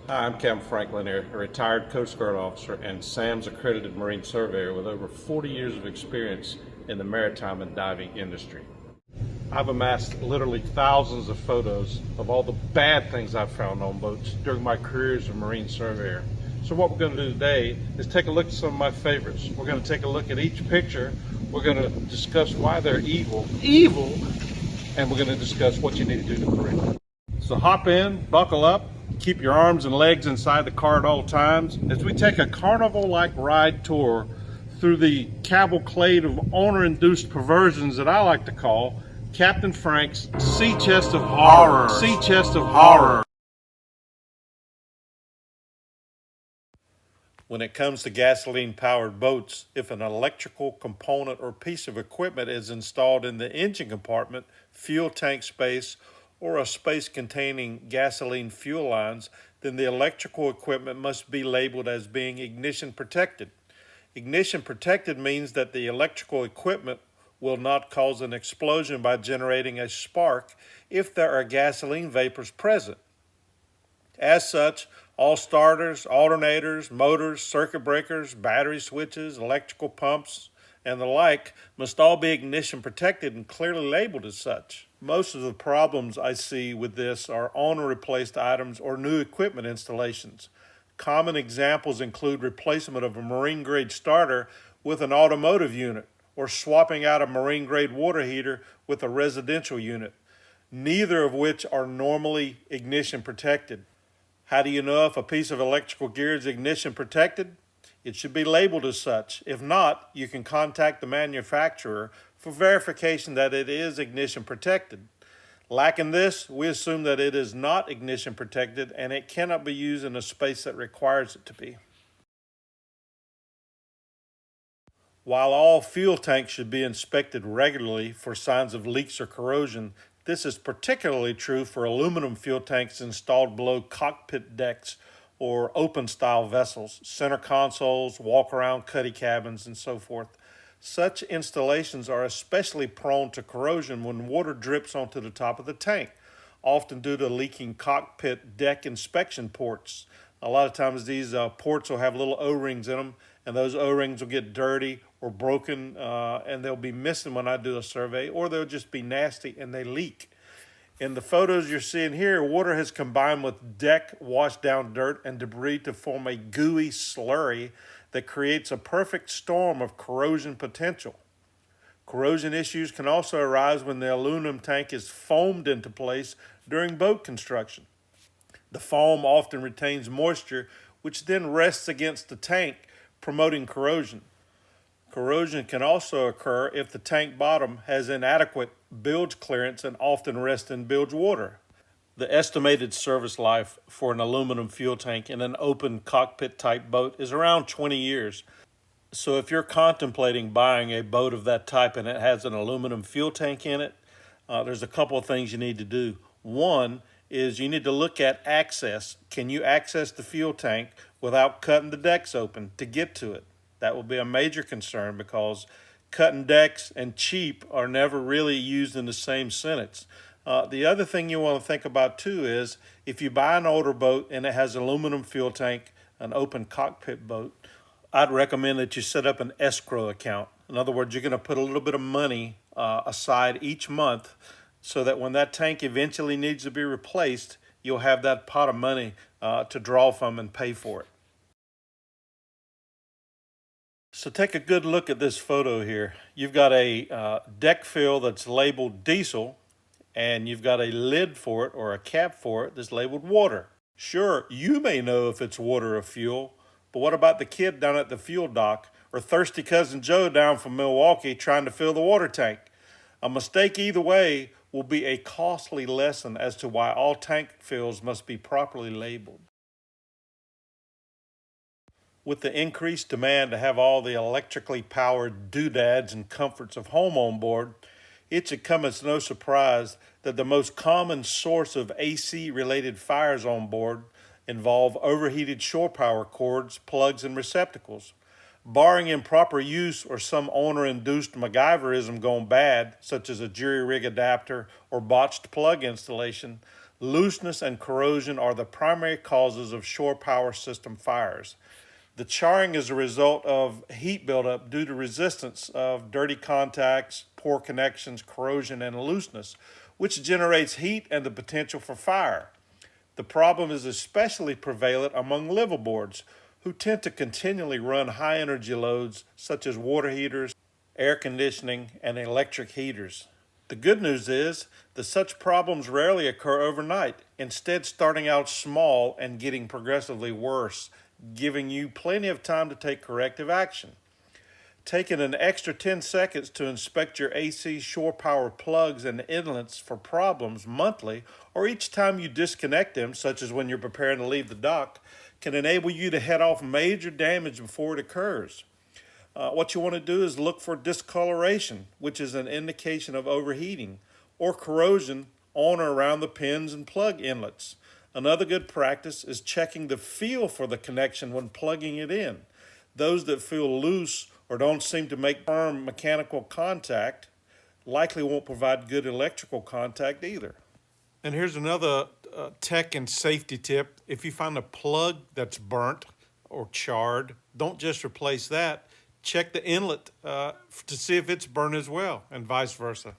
Hi, I'm Capt Frank Lanier, a retired Coast Guard officer and SAMS Accredited Marine Surveyor with over 40 years of experience in the maritime and diving industry. I've amassed literally thousands of photos of all the bad things I've found on boats during my career as a Marine Surveyor. So what we're going to do today is take a look at some of my favorites. We're going to take a look at each picture. We're going to discuss why they're evil, and we're going to discuss what you need to do to correct it. So hop in, buckle up, keep your arms and legs inside the car at all times as we take a carnival-like ride tour through the cavalcade of owner-induced perversions that I like to call Captain Frank's Sea Chest of Horror. Sea Chest of Horror. When it comes to gasoline-powered boats, if an electrical component or piece of equipment is installed in the engine compartment, fuel tank space, or a space containing gasoline fuel lines, then the electrical equipment must be labeled as being ignition protected. Ignition protected means that the electrical equipment will not cause an explosion by generating a spark if there are gasoline vapors present. As such, all starters, alternators, motors, circuit breakers, battery switches, electrical pumps, and the like must all be ignition protected and clearly labeled as such. Most of the problems I see with this are owner-replaced items or new equipment installations. Common examples include replacement of a marine-grade starter with an automotive unit, or swapping out a marine-grade water heater with a residential unit, neither of which are normally ignition protected. How do you know if a piece of electrical gear is ignition protected? It should be labeled as such. If not, you can contact the manufacturer for verification that it is ignition protected. Lacking this, we assume that it is not ignition protected and it cannot be used in a space that requires it to be. While all fuel tanks should be inspected regularly for signs of leaks or corrosion, this is particularly true for aluminum fuel tanks installed below cockpit decks or open-style vessels, center consoles, walk-around cuddy cabins, and so forth. Such installations are especially prone to corrosion when water drips onto the top of the tank, often due to leaking cockpit deck inspection ports. A lot of times these ports will have little O-rings in them, and those O-rings will get dirty or broken, and they'll be missing when I do a survey, or they'll just be nasty and they leak. In the photos you're seeing here, water has combined with deck washed down dirt and debris to form a gooey slurry that creates a perfect storm of corrosion potential. Corrosion issues can also arise when the aluminum tank is foamed into place during boat construction. The foam often retains moisture, which then rests against the tank, promoting corrosion. Corrosion can also occur if the tank bottom has inadequate bilge clearance and often rests in bilge water. The estimated service life for an aluminum fuel tank in an open cockpit type boat is around 20 years. So if you're contemplating buying a boat of that type and it has an aluminum fuel tank in it, there's a couple of things you need to do. One is you need to look at access. Can you access the fuel tank without cutting the decks open to get to it? That will be a major concern because cutting decks and cheap are never really used in the same sentence. The other thing you want to think about too is if you buy an older boat and it has an aluminum fuel tank, an open cockpit boat, I'd recommend that you set up an escrow account. In other words, you're going to put a little bit of money aside each month so that when that tank eventually needs to be replaced, you'll have that pot of money to draw from and pay for it. So take a good look at this photo here. You've got a deck fill that's labeled diesel, and you've got a lid for it or a cap for it that's labeled water. Sure, you may know if it's water or fuel, but what about the kid down at the fuel dock or thirsty cousin Joe down from Milwaukee trying to fill the water tank? A mistake either way will be a costly lesson as to why all tank fills must be properly labeled. With the increased demand to have all the electrically powered doodads and comforts of home on board, it should come as no surprise that the most common source of AC-related fires on board involve overheated shore power cords, plugs, and receptacles. Barring improper use or some owner-induced MacGyverism gone bad, such as a jury rig adapter or botched plug installation, Looseness and corrosion are the primary causes of shore power system fires. The charring is a result of heat buildup due to resistance of dirty contacts, poor connections, corrosion, and looseness, which generates heat and the potential for fire. The problem is especially prevalent among liveaboards, who tend to continually run high energy loads such as water heaters, air conditioning, and electric heaters. The good news is that such problems rarely occur overnight, instead starting out small and getting progressively worse, giving you plenty of time to take corrective action. Taking an extra 10 seconds to inspect your AC shore power plugs and inlets for problems monthly or each time you disconnect them, such as when you're preparing to leave the dock, can enable you to head off major damage before it occurs. What you want to do is look for discoloration, which is an indication of overheating, or corrosion on or around the pins and plug inlets. Another good practice is checking the feel for the connection when plugging it in. Those that feel loose or don't seem to make firm mechanical contact likely won't provide good electrical contact either. And here's another tech and safety tip. If you find a plug that's burnt or charred, don't just replace that. Check the inlet to see if it's burnt as well, and vice versa.